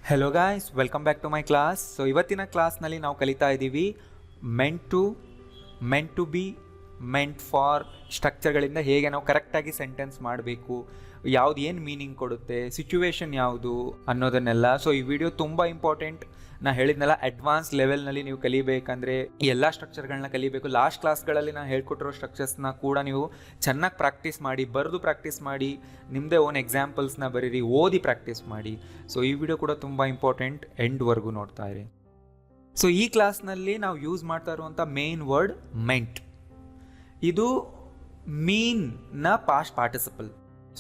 Hello guys, welcome back to my class. So ಇವತ್ತಿನ ಕ್ಲಾಸ್ನಲ್ಲಿ ನಾವು ಕಲಿತಾ ಇದ್ದೀವಿ meant to be, meant for ಸ್ಟ್ರಕ್ಚರ್ಗಳಿಂದ ಹೇಗೆ ನಾವು ಕರೆಕ್ಟಾಗಿ ಸೆಂಟೆನ್ಸ್ ಮಾಡಬೇಕು, ಯಾವ್ದು ಏನು ಮೀನಿಂಗ್ ಕೊಡುತ್ತೆ, ಸಿಚುವೇಶನ್ ಯಾವುದು ಅನ್ನೋದನ್ನೆಲ್ಲ. ಸೊ ಈ ವಿಡಿಯೋ ತುಂಬ ಇಂಪಾರ್ಟೆಂಟ್. ನಾ ಹೇಳಿದ್ನಲ್ಲ, ಅಡ್ವಾನ್ಸ್ ಲೆವೆಲ್ನಲ್ಲಿ ನೀವು ಕಲಿಬೇಕಂದ್ರೆ ಎಲ್ಲ ಸ್ಟ್ರಕ್ಚರ್ಗಳನ್ನ ಕಲಿಬೇಕು. ಲಾಸ್ಟ್ ಕ್ಲಾಸ್ಗಳಲ್ಲಿ ನಾನು ಹೇಳ್ಕೊಟ್ಟಿರೋ ಸ್ಟ್ರಕ್ಚರ್ಸ್ನ ಕೂಡ ನೀವು ಚೆನ್ನಾಗಿ ಪ್ರಾಕ್ಟೀಸ್ ಮಾಡಿ, ಬರೆದು ಪ್ರಾಕ್ಟೀಸ್ ಮಾಡಿ, ನಿಮ್ಮದೇ ಓನ್ ಎಕ್ಸಾಂಪಲ್ಸ್ನ ಬರೀರಿ, ಓದಿ ಪ್ರಾಕ್ಟೀಸ್ ಮಾಡಿ. ಸೊ ಈ ವಿಡಿಯೋ ಕೂಡ ತುಂಬ ಇಂಪಾರ್ಟೆಂಟ್, ಎಂಡ್ವರೆಗೂ ನೋಡ್ತಾ ಇರಿ. ಸೊ ಈ ಕ್ಲಾಸ್ನಲ್ಲಿ ನಾವು ಯೂಸ್ ಮಾಡ್ತಾ ಇರುವಂಥ ಮೇನ್ ವರ್ಡ್ ಮೆಂಟ್. ಇದು ಮೀನ್ನ past participle.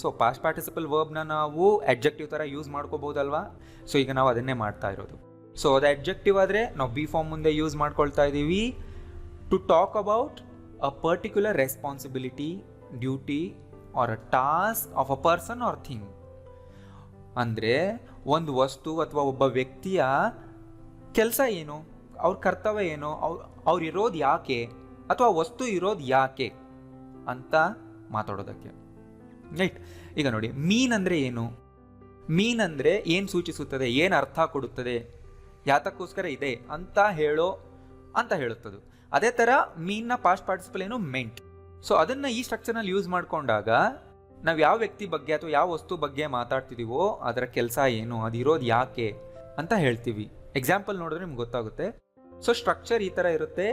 So past participle ವರ್ಬ್ನ ನಾವು ಅಡ್ಜೆಕ್ಟಿವ್ ಥರ ಯೂಸ್ ಮಾಡ್ಕೋಬೋದಲ್ವಾ? ಸೊ ಈಗ ನಾವು ಅದನ್ನೇ ಮಾಡ್ತಾ ಇರೋದು. ಸೊ ಅದು ಅಡ್ಜೆಕ್ಟಿವ್ ಆದರೆ ನಾವು ಬಿ ಫಾರ್ಮ್ ಮುಂದೆ ಯೂಸ್ ಮಾಡ್ಕೊಳ್ತಾ ಇದ್ದೀವಿ. To talk about a particular responsibility, duty or a task of a person or thing. ಅಂದರೆ ಒಂದು ವಸ್ತು ಅಥವಾ ಒಬ್ಬ ವ್ಯಕ್ತಿಯ ಕೆಲಸ ಏನು, ಅವ್ರ ಕರ್ತವ್ಯ ಏನು, ಅವ್ರು ಇರೋದು ಯಾಕೆ, ಅಥವಾ ವಸ್ತು ಇರೋದು ಯಾಕೆ ಅಂತ ಮಾತಾಡೋದಕ್ಕೆ. ರೈಟ್. ಈಗ ನೋಡಿ, ಮೀನ್ ಅಂದರೆ ಏನು? ಮೀನ್ ಅಂದರೆ ಏನು ಸೂಚಿಸುತ್ತದೆ, ಏನು ಅರ್ಥ ಕೊಡುತ್ತದೆ, ಯಾತಕ್ಕೋಸ್ಕರ ಇದೆ ಅಂತ ಹೇಳುತ್ತದೆ. ಅದೇ ಥರ ಮೀನ್ನ ಪಾಸ್ಟ್ ಪಾರ್ಟಿಸಿಪಲ್ ಏನು, ಮೆಂಟ್. ಸೊ ಅದನ್ನು ಈ ಸ್ಟ್ರಕ್ಚರ್ನಲ್ಲಿ ಯೂಸ್ ಮಾಡಿಕೊಂಡಾಗ ನಾವು ಯಾವ ವ್ಯಕ್ತಿ ಬಗ್ಗೆ ಅಥವಾ ಯಾವ ವಸ್ತು ಬಗ್ಗೆ ಮಾತಾಡ್ತಿದ್ದೀವೋ ಅದರ ಕೆಲಸ ಏನು, ಅದಿರೋದು ಯಾಕೆ ಅಂತ ಹೇಳ್ತೀವಿ. ಎಕ್ಸಾಂಪಲ್ ನೋಡಿದ್ರೆ ನಿಮ್ಗೆ ಗೊತ್ತಾಗುತ್ತೆ. ಸೊ ಸ್ಟ್ರಕ್ಚರ್ ಈ ಥರ ಇರುತ್ತೆ: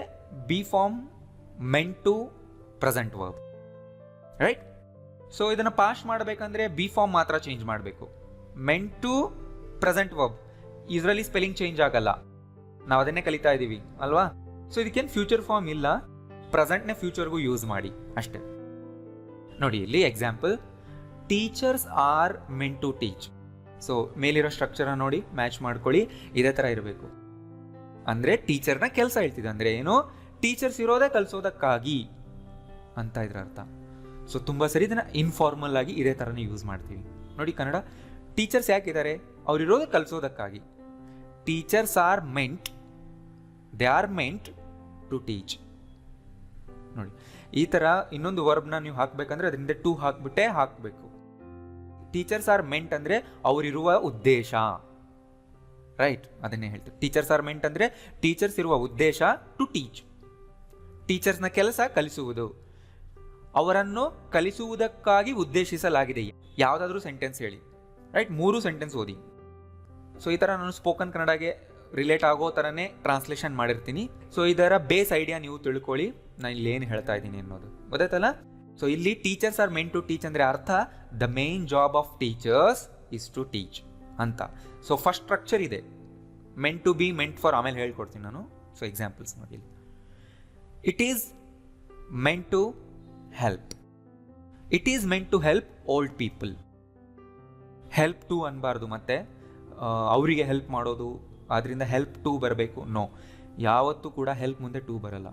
be form, meant to, present verb. Right. So ಇದನ್ನು ಪಾಸ್ ಮಾಡಬೇಕಂದ್ರೆ ಬಿ ಫಾರ್ಮ್ ಮಾತ್ರ ಚೇಂಜ್ ಮಾಡಬೇಕು. ಮೆಂಟ್ ಟು ಪ್ರೆಸೆಂಟ್ ವರ್ಬ್, ಇದರಲ್ಲಿ ಸ್ಪೆಲ್ಲಿಂಗ್ ಚೇಂಜ್ ಆಗಲ್ಲ, ನಾವು ಅದನ್ನೇ ಕಲಿತಾ ಇದ್ದೀವಿ ಅಲ್ವಾ? ಸೊ ಇದಕ್ಕೇನು ಫ್ಯೂಚರ್ ಫಾರ್ಮ್ ಇಲ್ಲ, ಪ್ರೆಸೆಂಟ್ನೇ ಫ್ಯೂಚರ್ಗೂ ಯೂಸ್ ಮಾಡಿ ಅಷ್ಟೇ. ನೋಡಿ ಇಲ್ಲಿ example: teachers are meant to teach. So ಮೇಲಿರೋ ಸ್ಟ್ರಕ್ಚರ್ನ ನೋಡಿ ಮ್ಯಾಚ್ ಮಾಡ್ಕೊಳ್ಳಿ, ಇದೇ ಥರ ಇರಬೇಕು. ಅಂದರೆ ಟೀಚರ್ನ ಕೆಲಸ ಹೇಳ್ತಿದೆ. ಅಂದರೆ ಏನು, ಟೀಚರ್ಸ್ ಇರೋದೇ ಕಲಿಸೋದಕ್ಕಾಗಿ ಅಂತ ಇದ್ರ ಅರ್ಥ. ಸೊ ತುಂಬ ಸರಿ ಇದನ್ನು ಇನ್ಫಾರ್ಮಲ್ ಆಗಿ ಇದೇ ಥರನೇ ಯೂಸ್ ಮಾಡ್ತೀವಿ. ನೋಡಿ ಕನ್ನಡ, ಟೀಚರ್ಸ್ ಯಾಕಿದ್ದಾರೆ, ಅವರಿರೋದೇ ಕಲಿಸೋದಕ್ಕಾಗಿ. Teachers are meant, they are meant to teach. ನೋಡಿ ಈ ಥರ ಇನ್ನೊಂದು ವರ್ಬ್ನ ನೀವು ಹಾಕಬೇಕಂದ್ರೆ ಅದರಿಂದ ಟು ಹಾಕ್ಬಿಟ್ಟೆ ಹಾಕಬೇಕು. ಟೀಚರ್ಸ್ ಆರ್ ಮೆಂಟ್ ಅಂದರೆ ಅವರಿರುವ ಉದ್ದೇಶ. ರೈಟ್, ಅದನ್ನೇ ಹೇಳ್ತೀವಿ. ಟೀಚರ್ಸ್ ಆರ್ ಮೆಂಟ್ ಅಂದರೆ ಟೀಚರ್ಸ್ ಇರುವ ಉದ್ದೇಶ ಟು ಟೀಚ್. ಟೀಚರ್ಸ್ನ ಕೆಲಸ ಕಲಿಸುವುದು, ಅವರನ್ನು ಕಲಿಸುವುದಕ್ಕಾಗಿ ಉದ್ದೇಶಿಸಲಾಗಿದೆ. ಯಾವುದಾದ್ರೂ ಸೆಂಟೆನ್ಸ್ ಹೇಳಿ. ರೈಟ್, 3 ಸೆಂಟೆನ್ಸ್ ಓದಿ. ಸೊ ಈ ಥರ ನಾನು ಸ್ಪೋಕನ್ ಕನ್ನಡಗೆ ರಿಲೇಟ್ ಆಗೋ ಥರನೇ ಟ್ರಾನ್ಸ್ಲೇಷನ್ ಮಾಡಿರ್ತೀನಿ. ಸೊ ಇದರ ಬೇಸ್ ಐಡಿಯಾ ನೀವು ತಿಳ್ಕೊಳ್ಳಿ, ನಾನು ಇಲ್ಲಿ ಏನು ಹೇಳ್ತಾ ಇದ್ದೀನಿ ಅನ್ನೋದು ಗೊತ್ತಾಯ್ತಲ್ಲ. ಸೊ ಇಲ್ಲಿ teachers are meant to teach ಅಂದರೆ ಅರ್ಥ the main job of teachers is to teach ಅಂತ. ಸೊ ಫಸ್ಟ್ ಸ್ಟ್ರಕ್ಚರ್ ಇದೆ, meant to be, meant for, ಆಮೇಲೆ ಹೇಳ್ಕೊಡ್ತೀನಿ ನಾನು. ಸೊ ಎಕ್ಸಾಂಪಲ್ಸ್ ನೋಡಿ. It is meant to help. It is meant to help old people. Help to ಅನ್ಬಾರ್ದು, ಮತ್ತೆ ಅವರಿಗೆ help ಮಾಡೋದು, ಅದರಿಂದ ಹೆಲ್ಪ್ ಟು ಬರಬೇಕು. ನೋ, ಯಾವತ್ತೂ ಕೂಡ ಹೆಲ್ಪ್ ಮುಂದೆ ಟು ಬರಲ್ಲ.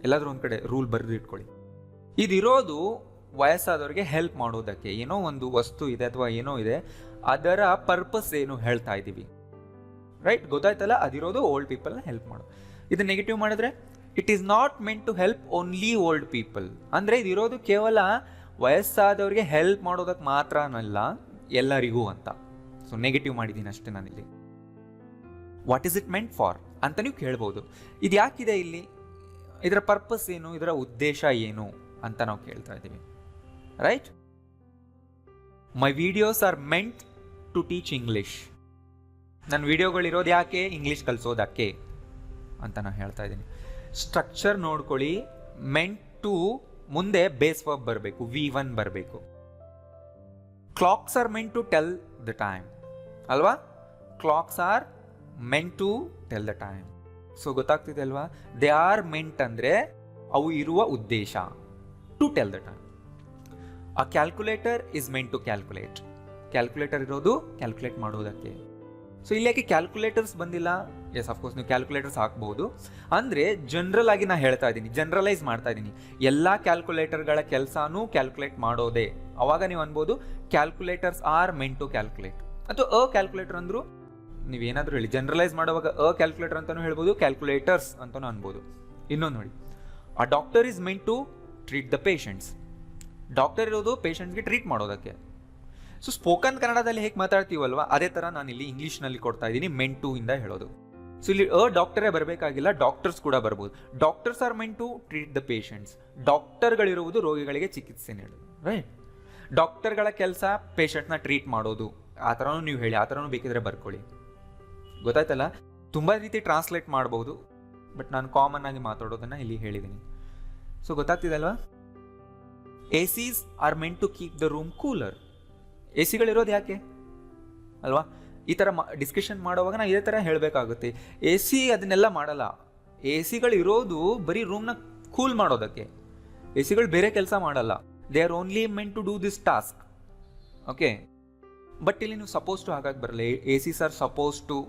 ಎಲ್ಲಾದರೂ ಒಂದು ಕಡೆ ರೂಲ್ ಬರೆದು ಇಟ್ಕೊಳ್ಳಿ. ಇದಿರೋದು ವಯಸ್ಸಾದವ್ರಿಗೆ ಹೆಲ್ಪ್ ಮಾಡೋದಕ್ಕೆ. ಏನೋ ಒಂದು ವಸ್ತು ಇದೆ ಅಥವಾ ಏನೋ ಇದೆ, ಅದರ ಪರ್ಪಸ್ ಏನು ಹೇಳ್ತಾ ಇದ್ದೀವಿ. ರೈಟ್, ಗೊತ್ತಾಯ್ತಲ್ಲ. ಅದಿರೋದು ಓಲ್ಡ್ ಪೀಪಲ್ನ ಹೆಲ್ಪ್ ಮಾಡೋದು. ಇದು ನೆಗೆಟಿವ್ ಮಾಡಿದ್ರೆ it is not meant to help only old people. ಅಂದರೆ ಇದಿರೋದು ಕೇವಲ ವಯಸ್ಸಾದವ್ರಿಗೆ ಹೆಲ್ಪ್ ಮಾಡೋದಕ್ಕೆ ಮಾತ್ರನಲ್ಲ, ಎಲ್ಲರಿಗೂ ಅಂತ. ಸೊ ನೆಗೆಟಿವ್ ಮಾಡಿದ್ದೀನಿ ಅಷ್ಟೇ ನಾನಿಲ್ಲಿ. What is it meant for ಅಂತ ನೀವು ಕೇಳ್ಬೋದು. ಇದು ಯಾಕಿದೆ ಇಲ್ಲಿ, ಇದರ ಪರ್ಪಸ್ ಏನು, ಇದರ ಉದ್ದೇಶ ಏನು ಅಂತ ನಾವು ಕೇಳ್ತಾ ಇದ್ದೀವಿ. Right. My videos are meant to teach English. ನನ್ನ ವಿಡಿಯೋಗಳಿರೋದು ಯಾಕೆ, ಇಂಗ್ಲೀಷ್ ಕಲಿಸೋದಕ್ಕೆ ಅಂತ ನಾನು ಹೇಳ್ತಾ ಇದ್ದೀನಿ. ಸ್ಟ್ರಕ್ಚರ್ ನೋಡ್ಕೊಳ್ಳಿ. ಮೆಂಟ್ ಟು ಮುಂದೆ ಬೇಸ್ ವರ್ಬ್ ಬರಬೇಕು, V1 ಬರಬೇಕು. Clocks are meant to tell the time ಅಲ್ವಾ? Clocks are meant to tell the time. So ಗೊತ್ತಾಗ್ತಿದೆ ಅಲ್ವಾ? ದೇ ಆರ್ ಮೆಂಟ್ ಅಂದರೆ ಅವು ಇರುವ ಉದ್ದೇಶ to tell the time. A calculator is meant to calculate. Calculator ಇರೋದು ಕ್ಯಾಲ್ಕುಲೇಟ್ ಮಾಡೋದಕ್ಕೆ. ಸೊ ಇಲ್ಲಿ ಯಾಕೆ ಕ್ಯಾಲ್ಕುಲೇಟರ್ಸ್ ಬಂದಿಲ್ಲ? ಎಸ್, ಅಫ್ಕೋರ್ಸ್ ನೀವು ಕ್ಯಾಲ್ಕುಲೇಟರ್ಸ್ ಹಾಕ್ಬೋದು. ಅಂದರೆ ಜನರಲ್ ಆಗಿ ನಾನು ಹೇಳ್ತಾ ಇದ್ದೀನಿ, ಜನರಲೈಸ್ ಮಾಡ್ತಾ ಇದ್ದೀನಿ. ಎಲ್ಲ ಕ್ಯಾಲ್ಕುಲೇಟರ್ಗಳ ಕೆಲಸನೂ ಕ್ಯಾಲ್ಕುಲೇಟ್ ಮಾಡೋದೇ. ಅವಾಗ ನೀವು ಅನ್ಬೋದು calculators are meant to calculate. ಅಥವಾ ಅ ಕ್ಯಾಲ್ಕುಲೇಟರ್ ಅಂದರೂ ನೀವೇನಾದರೂ ಹೇಳಿ, ಜನರಲೈಸ್ ಮಾಡುವಾಗ ಅ ಕ್ಯಾಲ್ಕುಲೇಟರ್ ಅಂತಲೂ ಹೇಳ್ಬೋದು, ಕ್ಯಾಲ್ಕುಲೇಟರ್ಸ್ ಅಂತಲೂ ಅನ್ಬೋದು. ಇನ್ನೊಂದು ನೋಡಿ, a doctor is meant to treat the patients. Doctor ಇರೋದು ಪೇಷಂಟ್ಸ್ಗೆ ಟ್ರೀಟ್ ಮಾಡೋದಕ್ಕೆ. ಸೊ ಸ್ಪೋಕನ್ ಕನ್ನಡದಲ್ಲಿ ಹೇಗೆ ಮಾತಾಡ್ತೀವಲ್ವಾ ಅದೇ ಥರ ನಾನು ಇಲ್ಲಿ ಇಂಗ್ಲೀಷ್ನಲ್ಲಿ ಕೊಡ್ತಾ ಇದ್ದೀನಿ ಮೆಂಟ್ ಟು ಇಂದ ಹೇಳೋದು. ಸೊ ಇಲ್ಲಿ ಡಾಕ್ಟರೇ ಬರಬೇಕಾಗಿಲ್ಲ, ಡಾಕ್ಟರ್ಸ್ ಕೂಡ ಬರ್ಬೋದು. Doctors are meant to treat the patients. ಡಾಕ್ಟರ್ಗಳಿರುವುದು ರೋಗಿಗಳಿಗೆ ಚಿಕಿತ್ಸೆ ನೀಡೋದು, ರೈಟ್. ಡಾಕ್ಟರ್ಗಳ ಕೆಲಸ ಪೇಷಂಟ್ನ ಟ್ರೀಟ್ ಮಾಡೋದು. ಆ ಥರನೂ ನೀವು ಹೇಳಿ, ಆ ಥರನೂ ಬೇಕಿದ್ರೆ ಬರ್ಕೊಳ್ಳಿ. ಗೊತ್ತಾಯ್ತಲ್ಲ? ತುಂಬ ರೀತಿ ಟ್ರಾನ್ಸ್ಲೇಟ್ ಮಾಡ್ಬೋದು, ಬಟ್ ನಾನು ಕಾಮನ್ ಆಗಿ ಮಾತಾಡೋದನ್ನು ಇಲ್ಲಿ ಹೇಳಿದ್ದೀನಿ. ಸೊ ಗೊತ್ತಾಗ್ತಿದೆ ಅಲ್ವಾ? ACs are meant to keep the room cooler. ACಗಳಿರೋದು ಯಾಕೆ ಅಲ್ವಾ? ಈ ಥರ ಡಿಸ್ಕಷನ್ ಮಾಡುವಾಗ ನಾನು ಇದೇ ಥರ ಹೇಳಬೇಕಾಗುತ್ತೆ. AC ಅದನ್ನೆಲ್ಲ ಮಾಡಲ್ಲ. ACಗಳು ಇರೋದು ಬರೀ ರೂಮ್ನ ಕೂಲ್ ಮಾಡೋದಕ್ಕೆ. ACಗಳು ಬೇರೆ ಕೆಲಸ ಮಾಡಲ್ಲ. They are only meant to do this task. Okay, but ಇಲ್ಲಿ ನೀವು ಸಪೋಸ್ ಟು ಹಾಕಕ್ಕೆ ಬರಲ್ಲ. ACs ಆರ್ ಸಪೋಸ್ ಟು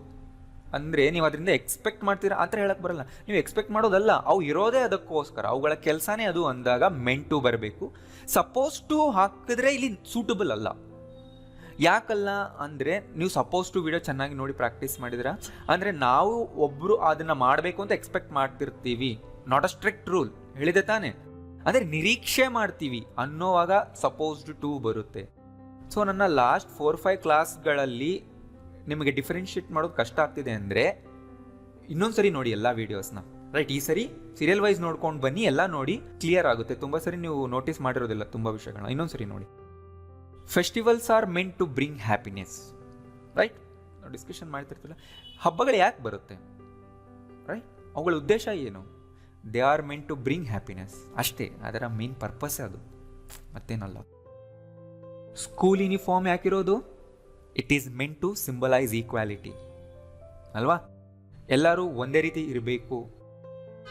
ಅಂದರೆ ನೀವು ಅದರಿಂದ ಎಕ್ಸ್ಪೆಕ್ಟ್ ಮಾಡ್ತೀರಾ ಆ ಥರ ಹೇಳಕ್ಕೆ ಬರಲ್ಲ. ನೀವು ಎಕ್ಸ್ಪೆಕ್ಟ್ ಮಾಡೋದಲ್ಲ, ಅವು ಇರೋದೇ ಅದಕ್ಕೋಸ್ಕರ, ಅವುಗಳ ಕೆಲಸನೇ ಅದು ಅಂದಾಗ ಮೆಂಟ್ ಟು ಬರಬೇಕು. ಸಪೋಸ್ ಟು ಹಾಕಿದ್ರೆ ಇಲ್ಲಿ ಸೂಟಬಲ್ ಅಲ್ಲ. ಯಾಕಲ್ಲ ಅಂದರೆ ನೀವು ಸಪೋಸ್ ಟು ವಿಡಿಯೋ ಚೆನ್ನಾಗಿ ನೋಡಿ ಪ್ರಾಕ್ಟೀಸ್ ಮಾಡಿದ್ರೆ, ಅಂದರೆ ನಾವು ಒಬ್ಬರು ಅದನ್ನು ಮಾಡಬೇಕು ಅಂತ ಎಕ್ಸ್ಪೆಕ್ಟ್ ಮಾಡ್ತಿರ್ತೀವಿ. ನಾಟ್ ಅ ಸ್ಟ್ರಿಕ್ಟ್ ರೂಲ್, ಹೇಳಿದೆ ತಾನೆ? ಅಂದರೆ ನಿರೀಕ್ಷೆ ಮಾಡ್ತೀವಿ ಅನ್ನೋವಾಗ ಸಪೋಸ್ಡ್ ಟು ಬರುತ್ತೆ. ಸೊ ನನ್ನ ಲಾಸ್ಟ್ 4-5 ಕ್ಲಾಸ್ಗಳಲ್ಲಿ ನಿಮಗೆ ಡಿಫ್ರೆನ್ಷಿಯೇಟ್ ಮಾಡೋದು ಕಷ್ಟ ಆಗ್ತಿದೆ ಅಂದರೆ ಇನ್ನೊಂದು ಸರಿ ನೋಡಿ ಎಲ್ಲ ವೀಡಿಯೋಸ್ನ, ರೈಟ್. ಈ ಸರಿ ಸೀರಿಯಲ್ ವೈಸ್ ನೋಡ್ಕೊಂಡು ಬನ್ನಿ, ಎಲ್ಲ ನೋಡಿ, ಕ್ಲಿಯರ್ ಆಗುತ್ತೆ. ತುಂಬ ಸರಿ ನೀವು ನೋಟಿಸ್ ಮಾಡಿರೋದಿಲ್ಲ ತುಂಬ ವಿಷಯಗಳನ್ನ, ಇನ್ನೊಂದು ಸರಿ ನೋಡಿ. Festivals are meant to bring happiness, right. ನಾವು ಡಿಸ್ಕಷನ್ ಮಾಡ್ತಿರ್ತಿಲ್ಲ, ಹಬ್ಬಗಳು ಯಾಕೆ ಬರುತ್ತೆ, ರೈಟ್? ಅವುಗಳ ಉದ್ದೇಶ ಏನು? They are meant to bring happiness ಅಷ್ಟೇ, ಅದರ ಮೇನ್ ಪರ್ಪಸ್ಸೇ ಅದು, ಮತ್ತೇನಲ್ಲ. ಸ್ಕೂಲ್ ಯೂನಿಫಾರ್ಮ್ ಯಾಕಿರೋದು? It is meant to symbolize equality ಅಲ್ವಾ? ಎಲ್ಲರೂ ಒಂದೇ ರೀತಿ ಇರಬೇಕು,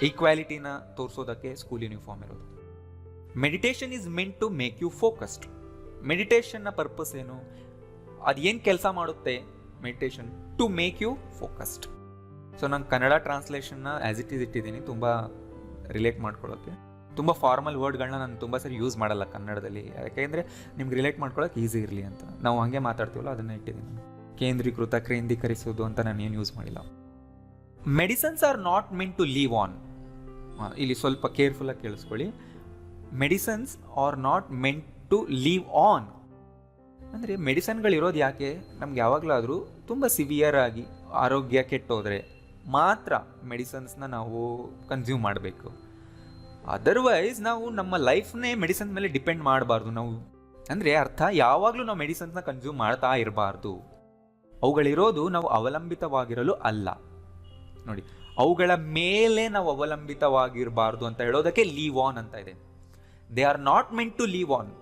ಈಕ್ವಾಲಿಟಿನ ತೋರಿಸೋದಕ್ಕೆ ಸ್ಕೂಲ್ ಯೂನಿಫಾರ್ಮ್ ಇರೋದು. Meditation is meant to make you focused. ಮೆಡಿಟೇಷನ್ನ ಪರ್ಪಸ್ ಏನು? ಅದು ಏನು ಕೆಲಸ ಮಾಡುತ್ತೆ meditation? To make you focused. So ನಾನು ಕನ್ನಡ ಟ್ರಾನ್ಸ್ಲೇಷನ್ನ ಆ್ಯಸ್ ಇಟ್ ಈಸ್ ಇಟ್ಟಿದ್ದೀನಿ, ತುಂಬ ರಿಲೇಟ್ ಮಾಡ್ಕೊಳ್ಳೋಕ್ಕೆ. ತುಂಬ ಫಾರ್ಮಲ್ ವರ್ಡ್ಗಳನ್ನ ನಾನು ತುಂಬ ಸರಿ ಯೂಸ್ ಮಾಡಲ್ಲ ಕನ್ನಡದಲ್ಲಿ, ಯಾಕೆಂದರೆ ನಿಮ್ಗೆ ರಿಲೇಟ್ ಮಾಡ್ಕೊಳ್ಳೋಕೆ ಈಸಿ ಇರಲಿ ಅಂತ. ನಾವು ಹಾಗೆ ಮಾತಾಡ್ತೀವಲ್ಲ ಅದನ್ನು ಇಟ್ಟಿದ್ದೀನಿ. ಕೇಂದ್ರೀಕರಿಸೋದು ಅಂತ ನಾನು ಏನು ಯೂಸ್ ಮಾಡಿಲ್ಲ. Medicines are not meant to leave on. ಇಲ್ಲಿ ಸ್ವಲ್ಪ ಕೇರ್ಫುಲ್ಲಾಗಿ ಕೇಳಿಸ್ಕೊಳ್ಳಿ. Medicines are not meant to leave on ಅಂದರೆ ಮೆಡಿಸನ್ಗಳಿರೋದು ಯಾಕೆ? ನಮ್ಗೆ ಯಾವಾಗಲಾದರೂ ತುಂಬ ಸಿವಿಯರ್ ಆಗಿ ಆರೋಗ್ಯ ಕೆಟ್ಟೋದ್ರೆ ಮಾತ್ರ ಮೆಡಿಸನ್ಸ್ನ ನಾವು ಕನ್ಸ್ಯೂಮ್ ಮಾಡಬೇಕು. ಅದರ್ವೈಸ್ ನಾವು ನಮ್ಮ ಲೈಫ್ನೇ ಮೆಡಿಸನ್ ಮೇಲೆ ಡಿಪೆಂಡ್ ಮಾಡಬಾರ್ದು. ನಾವು ಅಂದರೆ ಅರ್ಥ, ಯಾವಾಗಲೂ ನಾವು ಮೆಡಿಸನ್ಸ್ನ ಕನ್ಸ್ಯೂಮ್ ಮಾಡ್ತಾ ಇರಬಾರ್ದು. ಅವುಗಳಿರೋದು ನಾವು ಅವಲಂಬಿತವಾಗಿರಲು ಅಲ್ಲ. ನೋಡಿ, ಅವುಗಳ ಮೇಲೆ ನಾವು ಅವಲಂಬಿತವಾಗಿರಬಾರ್ದು ಅಂತ ಹೇಳೋದಕ್ಕೆ ಲೀವ್ ಆನ್ ಅಂತ ಇದೆ. They are not meant to leave on.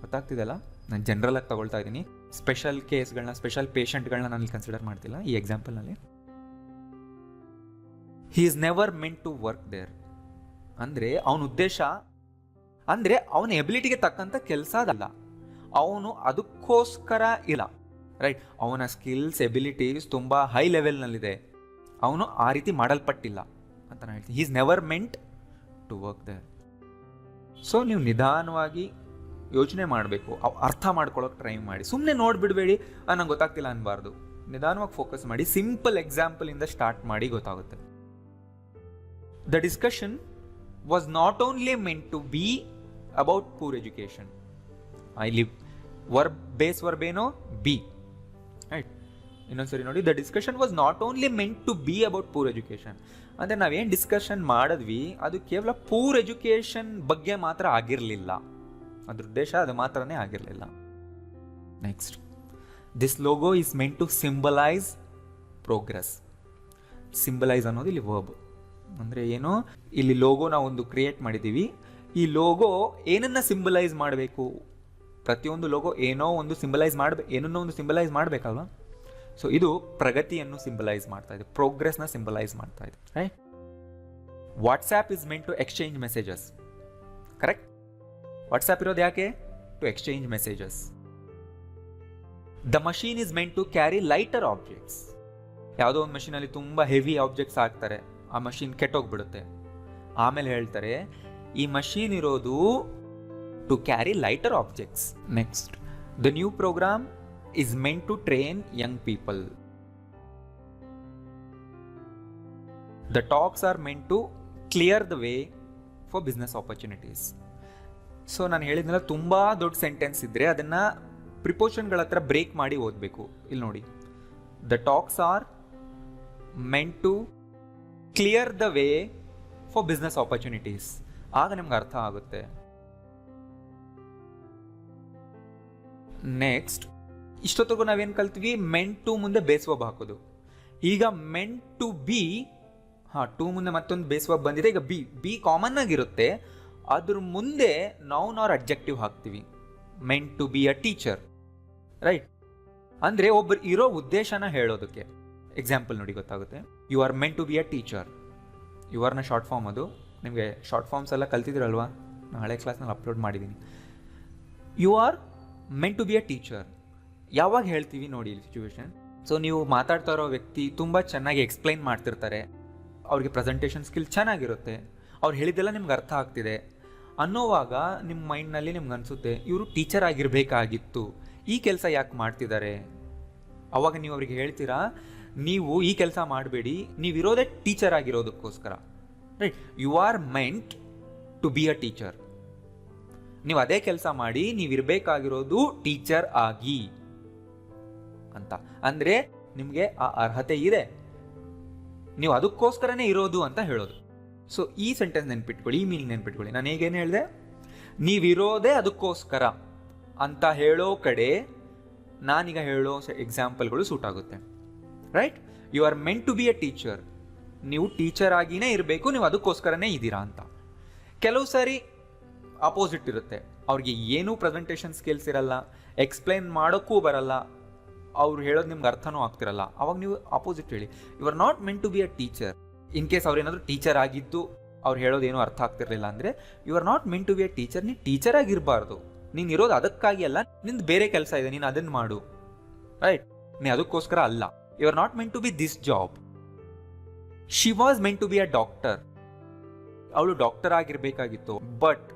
ಗೊತ್ತಾಗ್ತಿದೆಲ್ಲ? ನಾನು ಜನರಲ್ ಆಗಿ ತಗೊಳ್ತಾ ಇದ್ದೀನಿ. ಸ್ಪೆಷಲ್ ಕೇಸ್ಗಳನ್ನ, ಸ್ಪೆಷಲ್ ಪೇಷಂಟ್ಗಳನ್ನ ನಾನು ಕನ್ಸಿಡರ್ ಮಾಡ್ತಿಲ್ಲ ಈ ಎಕ್ಸಾಂಪಲ್ನಲ್ಲಿ. He is never meant to work there ಅಂದರೆ ಅವನ ಉದ್ದೇಶ ಅಂದರೆ ಅವನ ಎಬಿಲಿಟಿಗೆ ತಕ್ಕಂಥ ಕೆಲಸ ಅದಲ್ಲ, ಅವನು ಅದಕ್ಕೋಸ್ಕರ ಇಲ್ಲ, ರೈಟ್. ಅವನ ಸ್ಕಿಲ್ಸ್, ಎಬಿಲಿಟೀಸ್ ತುಂಬ ಹೈ ಲೆವೆಲ್ನಲ್ಲಿದೆ, ಅವನು ಆ ರೀತಿ ಮಾಡಲ್ಪಟ್ಟಿಲ್ಲ ಅಂತ ನಾನು ಹೇಳ್ತೀನಿ. He is never meant to work there. So ನೀವು ನಿಧಾನವಾಗಿ ಯೋಚನೆ ಮಾಡಬೇಕು, ಅರ್ಥ ಮಾಡ್ಕೊಳ್ಳೋಕೆ ಟ್ರೈ ಮಾಡಿ. ಸುಮ್ಮನೆ ನೋಡಿಬಿಡಬೇಡಿ, ನಂಗೆ ಗೊತ್ತಾಗ್ತಿಲ್ಲ ಅನ್ಬಾರ್ದು. ನಿಧಾನವಾಗಿ ಫೋಕಸ್ ಮಾಡಿ, ಸಿಂಪಲ್ ಎಕ್ಸಾಂಪಲಿಂದ ಸ್ಟಾರ್ಟ್ ಮಾಡಿ, ಗೊತ್ತಾಗುತ್ತೆ. The discussion was not only meant to be about poor education. I live verb, base verb ಏನೋ be, right? ಇನ್ನೊಂದ್ಸರಿ ನೋಡಿ. The discussion was not only meant to be about poor education. ಅಂದರೆ ನಾವೇನು discussion ಮಾಡಿದ್ವಿ ಅದು ಕೇವಲ ಪೂರ್ ಎಜುಕೇಷನ್ ಬಗ್ಗೆ ಮಾತ್ರ ಆಗಿರಲಿಲ್ಲ, ಅದ್ರ ಉದ್ದೇಶ ಅದು ಮಾತ್ರನೇ ಆಗಿರಲಿಲ್ಲ. Next, this logo is meant to symbolize progress. Symbolize ಅನ್ನೋದು ಇಲ್ಲಿ ವರ್ಬ್. ಅಂದರೆ ಏನು? ಇಲ್ಲಿ ಲೋಗೋ ನಾವೊಂದು ಕ್ರಿಯೇಟ್ ಮಾಡಿದ್ದೀವಿ. ಈ ಲೋಗೋ ಏನನ್ನ ಸಿಂಬಲೈಸ್ ಮಾಡಬೇಕು? ಪ್ರತಿಯೊಂದು ಲೋಗೋ ಏನೋ ಒಂದು ಏನನ್ನೋ ಒಂದು ಸಿಂಬಲೈಸ್ ಮಾಡಬೇಕಲ್ವ? ಸೊ ಇದು ಪ್ರಗತಿಯನ್ನು ಸಿಂಬಲೈಸ್ ಮಾಡ್ತಾ ಇದೆ, ಪ್ರೋಗ್ರೆಸ್ನ ಸಿಂಬಲೈಸ್ ಮಾಡ್ತಾ ಇದೆ, right? WhatsApp is meant to exchange messages, correct? WhatsApp ಇರೋದು ಯಾಕೆ? To exchange messages. The machine is meant to carry lighter objects. ಯಾವುದೋ ಒಂದು ಮಷೀನಲ್ಲಿ ತುಂಬ ಹೆವಿ ಆಬ್ಜೆಕ್ಟ್ಸ್ ಹಾಕ್ತಾರೆ, ಆ ಮಷೀನ್ ಕೆಟ್ಟೋಗ್ಬಿಡುತ್ತೆ. ಆಮೇಲೆ ಹೇಳ್ತಾರೆ ಈ ಮಷೀನ್ ಇರೋದು to carry lighter objects. Next, the new program is meant to train young people. The talks are meant to clear the way for business opportunities. So ನಾನು ಹೇಳಿದ್ನಲ್ಲ, ತುಂಬ ದೊಡ್ಡ ಸೆಂಟೆನ್ಸ್ ಇದ್ದರೆ ಅದನ್ನು ಪ್ರಿಪೋಷನ್ಗಳ ಹತ್ರ ಬ್ರೇಕ್ ಮಾಡಿ ಓದಬೇಕು. ಇಲ್ಲಿ ನೋಡಿ, the talks are meant to clear the way for business opportunities. ಆಗ ನಿಮ್ಗೆ ಅರ್ಥ ಆಗುತ್ತೆ. ನೆಕ್ಸ್ಟ್, ಇಷ್ಟೊತ್ತಿಗೂ ನಾವೇನು ಕಲ್ತೀವಿ? ಮೆಂಟ್ ಟು ಮುಂದೆ ಬೇಸ್ ವರ್ಬ್ ಹಾಕೋದು. ಈಗ ಮೆಂಟ್ ಟು ಬಿ, ಟು ಮುಂದೆ ಮತ್ತೊಂದು ಬೇಸ್ ವರ್ಬ್ ಬಂದಿದೆ. ಈಗ ಬಿ ಕಾಮನ್ ಆಗಿರುತ್ತೆ, ಅದ್ರ ಮುಂದೆ ನೌನ್ ಆರ್ ಅಡ್ಜೆಕ್ಟಿವ್ ಹಾಕ್ತೀವಿ. Meant to be a teacher, right? ಅಂದರೆ ಒಬ್ಬರು ಇರೋ ಉದ್ದೇಶನ ಹೇಳೋದಕ್ಕೆ. ಎಕ್ಸಾಂಪಲ್ ನೋಡಿ, ಗೊತ್ತಾಗುತ್ತೆ. You are meant to be a teacher. You ಆರ್ನ ಶಾರ್ಟ್ ಫಾರ್ಮ್. ಅದು ನಿಮಗೆ ಶಾರ್ಟ್ ಫಾರ್ಮ್ಸ್ ಎಲ್ಲ ಕಲ್ತಿದ್ದೀರಲ್ವಾ? ನಾನು ಹಳೆ ಕ್ಲಾಸ್ನಲ್ಲಿ ಅಪ್ಲೋಡ್ ಮಾಡಿದ್ದೀನಿ. You are meant to be a teacher ಯಾವಾಗ ಹೇಳ್ತೀವಿ ನೋಡಿ ಇಲ್ಲಿ ಸಿಚುವೇಶನ್. ಸೊ ನೀವು ಮಾತಾಡ್ತಾ ಇರೋ ವ್ಯಕ್ತಿ ತುಂಬ ಚೆನ್ನಾಗಿ ಎಕ್ಸ್ಪ್ಲೈನ್ ಮಾಡ್ತಿರ್ತಾರೆ, ಅವ್ರಿಗೆ ಪ್ರೆಸೆಂಟೇಷನ್ ಸ್ಕಿಲ್ ಚೆನ್ನಾಗಿರುತ್ತೆ, ಅವ್ರು ಹೇಳಿದ್ದೆಲ್ಲ ನಿಮ್ಗೆ ಅರ್ಥ ಆಗ್ತಿದೆ ಅನ್ನೋವಾಗ ನಿಮ್ಮ ಮೈಂಡ್ನಲ್ಲಿ ನಿಮ್ಗೆ ಅನಿಸುತ್ತೆ ಇವರು ಟೀಚರ್ ಆಗಿರಬೇಕಾಗಿತ್ತು, ಈ ಕೆಲಸ ಯಾಕೆ ಮಾಡ್ತಿದ್ದಾರೆ? ಅವಾಗ ನೀವು ಅವ್ರಿಗೆ ಹೇಳ್ತೀರಾ, ನೀವು ಈ ಕೆಲಸ ಮಾಡಬೇಡಿ, ನೀವಿರೋದೇ ಟೀಚರ್ ಆಗಿರೋದಕ್ಕೋಸ್ಕರ, right? You are meant to be a teacher. ನೀವು ಅದೇ ಕೆಲಸ ಮಾಡಿ, ನೀವಿರಬೇಕಾಗಿರೋದು ಟೀಚರ್ ಆಗಿ ಅಂತ. ಅಂದರೆ ನಿಮಗೆ ಆ ಅರ್ಹತೆ ಇದೆ, ನೀವು ಅದಕ್ಕೋಸ್ಕರನೇ ಇರೋದು ಅಂತ ಹೇಳೋದು. ಸೊ ಈ ಸೆಂಟೆನ್ಸ್ ನೆನ್ಪಿಟ್ಕೊಳ್ಳಿ, ಈ ಮೀನಿಂಗ್ ನೆನ್ಪಿಟ್ಕೊಳ್ಳಿ. ನಾನು ಹೇಗೇನು ಹೇಳಿದೆ? ನೀವಿರೋದೇ ಅದಕ್ಕೋಸ್ಕರ ಅಂತ ಹೇಳೋ ಕಡೆ ನಾನೀಗ ಹೇಳೋ ಎಕ್ಸಾಂಪಲ್ಗಳು ಸೂಟ್ ಆಗುತ್ತೆ, right? You are meant to be a teacher. ನೀವು ಟೀಚರ್ ಆಗಿನೇ ಇರಬೇಕು, ನೀವು ಅದಕ್ಕೋಸ್ಕರನೇ ಇದ್ದೀರಾ ಅಂತ. ಕೆಲವು ಸಾರಿ ಅಪೋಸಿಟ್ ಇರುತ್ತೆ, ಅವ್ರಿಗೆ ಏನೂ ಪ್ರೆಸೆಂಟೇಷನ್ ಸ್ಕಿಲ್ಸ್ ಇರಲ್ಲ, ಎಕ್ಸ್ಪ್ಲೈನ್ ಮಾಡೋಕ್ಕೂ ಬರಲ್ಲ, ಅವ್ರು ಹೇಳೋದು ನಿಮ್ಗೆ ಅರ್ಥನೂ ಆಗ್ತಿರಲ್ಲ. ಅವಾಗ ನೀವು ಅಪೋಸಿಟ್ ಹೇಳಿ, you are not meant to be a teacher. In case ಅವ್ರೇನಾದರೂ ಟೀಚರ್ ಆಗಿದ್ದು ಅವ್ರು ಹೇಳೋದೇನು ಅರ್ಥ ಆಗ್ತಿರ್ಲಿಲ್ಲ ಅಂದರೆ, you are not meant to be a teacher. ನೀನು ಟೀಚರ್ ಆಗಿರಬಾರ್ದು, ನೀನು ಇರೋದು ಅದಕ್ಕಾಗಿ ಅಲ್ಲ, ನಿಂದು ಬೇರೆ ಕೆಲಸ ಇದೆ, ನೀನು ಅದನ್ನು ಮಾಡು, ರೈಟ್? ನೀ ಅದಕ್ಕೋಸ್ಕರ ಅಲ್ಲ. You are not meant to be this job. She was meant to be a doctor. ಅವಳು ಡಾಕ್ಟರ್ ಆಗಿರಬೇಕಾಗಿತ್ತು, ಬಟ್